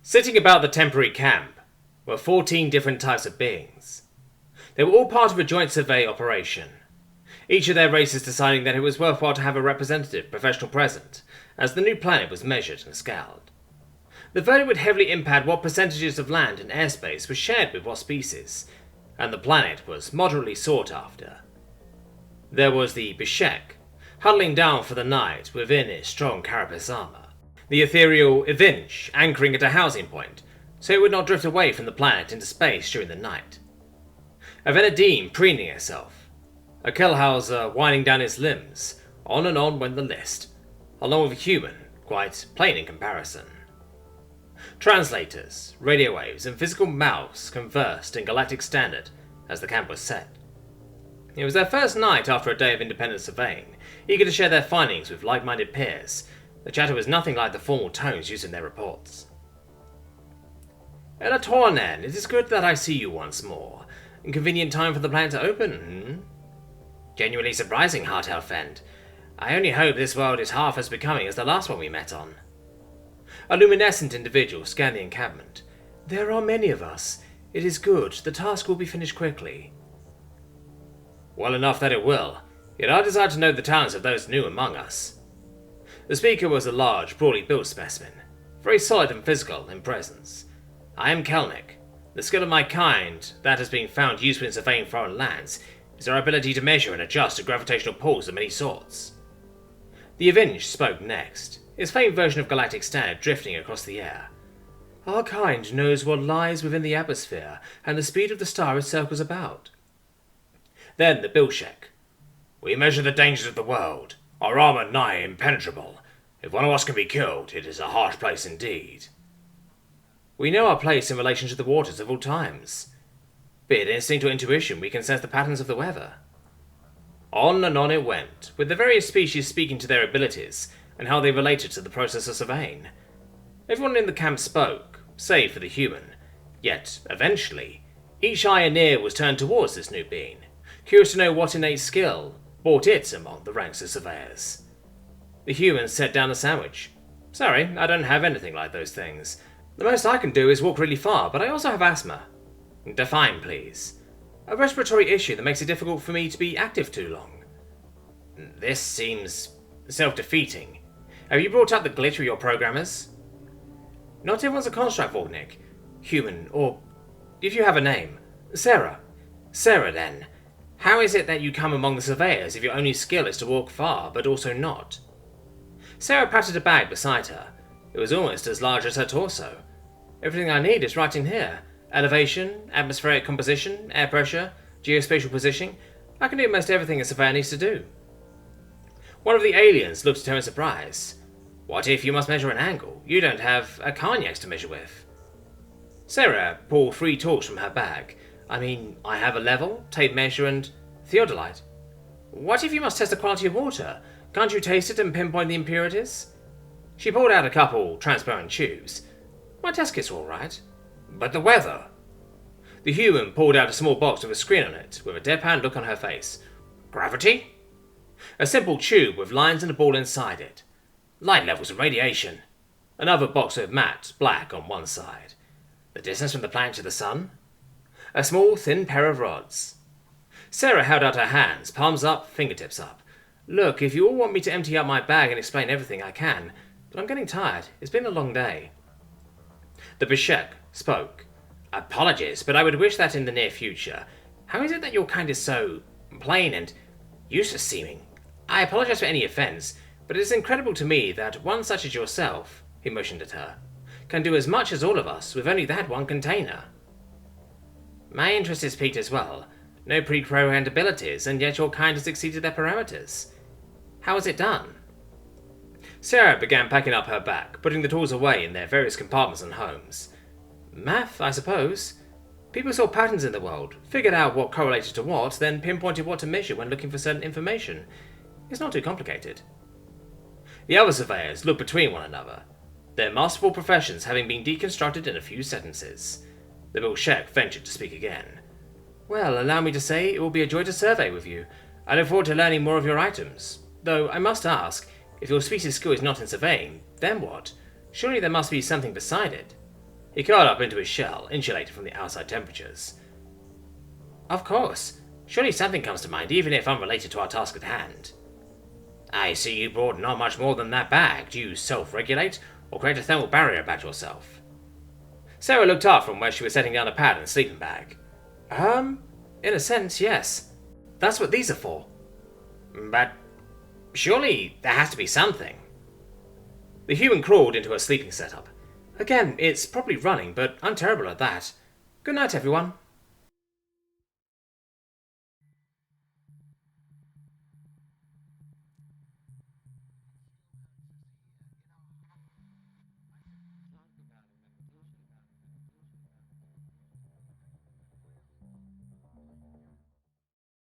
Sitting about the temporary camp were 14 different types of beings. They were all part of a joint survey operation, each of their races deciding that it was worthwhile to have a representative professional present, as the new planet was measured and scaled. The verdict would heavily impact what percentages of land and airspace were shared with what species, and the planet was moderately sought after. There was the Bishek, huddling down for the night within its strong carapace armor. The ethereal Evinch anchoring at a housing point, so it would not drift away from the planet into space during the night. A Venedim preening herself. A Kelhauser winding down his limbs. On and on went the list, along with a human, quite plain in comparison. Translators, radio waves, and physical mouths conversed in galactic standard as the camp was set. It was their first night after a day of independent surveying, eager to share their findings with like-minded peers. The chatter was nothing like the formal tones used in their reports. Elatornen, it is good that I see you once more. Inconvenient time for the planet to open, Genuinely surprising, Hartelfend. I only hope this world is half as becoming as the last one we met on. A luminescent individual scanned the encampment. There are many of us. It is good. The task will be finished quickly. Well enough that it will. Yet I desire to know the talents of those new among us. The speaker was a large, broadly built specimen, very solid and physical in presence. I am Kelnick. The skill of my kind that has been found useful in surveying foreign lands is our ability to measure and adjust to gravitational pulls of many sorts. The Avenge spoke next, his faint version of galactic standard drifting across the air. Our kind knows what lies within the atmosphere and the speed of the star it circles about. Then the Bilshek. We measure the dangers of the world. Our armor nigh impenetrable. If one of us can be killed, it is a harsh place indeed. We know our place in relation to the waters of all times. Be it instinct or intuition, we can sense the patterns of the weather. On and on it went, with the various species speaking to their abilities and how they related to the process of surveying. Everyone in the camp spoke, save for the human. Yet, eventually, each eye and ear was turned towards this new being, curious to know what innate skill brought it among the ranks of surveyors. The human set down a sandwich. Sorry, I don't have anything like those things. The most I can do is walk really far, but I also have asthma. Define, please. A respiratory issue that makes it difficult for me to be active too long. This seems self-defeating. Have you brought up the glitch with your programmers? Not everyone's a construct, Vornik. Human, or if you have a name. Sarah. Sarah, then. How is it that you come among the surveyors if your only skill is to walk far, but also not? Sarah patted a bag beside her. It was almost as large as her torso. Everything I need is right in here. Elevation, atmospheric composition, air pressure, geospatial positioning. I can do most everything a surveyor needs to do. One of the aliens looked at her in surprise. What if you must measure an angle? You don't have a Carniacs to measure with. Sarah pulled 3 tools from her bag. I have a level, tape measure, and theodolite. What if you must test the quality of water? Can't you taste it and pinpoint the impurities? She pulled out a couple transparent tubes. My test kit's all right. But the weather? The human pulled out a small box with a screen on it, with a deadpan look on her face. Gravity? A simple tube with lines and a ball inside it. Light levels and radiation. Another box with matte black on one side. The distance from the planet to the sun? A small, thin pair of rods. Sarah held out her hands, palms up, fingertips up. Look, if you all want me to empty out my bag and explain everything, I can, but I'm getting tired. It's been a long day. The Bishek spoke. Apologies, but I would wish that in the near future. How is it that your kind is so plain and useless seeming? I apologize for any offense, but it is incredible to me that one such as yourself, he motioned at her, can do as much as all of us with only that one container. My interest is piqued as well. No pre-programmed abilities, and yet your kind has exceeded their parameters. How is it done? Sarah began packing up her bag, putting the tools away in their various compartments and homes. Math, I suppose. People saw patterns in the world, figured out what correlated to what, then pinpointed what to measure when looking for certain information. It's not too complicated. The other surveyors looked between one another, their masterful professions having been deconstructed in a few sentences. The Bilshek ventured to speak again. Well, allow me to say it will be a joy to survey with you. I look forward to learning more of your items. Though I must ask, if your species skill is not in surveying, then what? Surely there must be something beside it. He curled up into his shell, insulated from the outside temperatures. Of course. Surely something comes to mind, even if unrelated to our task at hand. I see you brought not much more than that bag. Do you self-regulate, or create a thermal barrier about yourself? Sarah looked up from where she was setting down a pad and a sleeping bag. In a sense, yes. That's what these are for. But surely there has to be something. The human crawled into her sleeping setup. Again, it's probably running, but I'm terrible at that. Good night, everyone.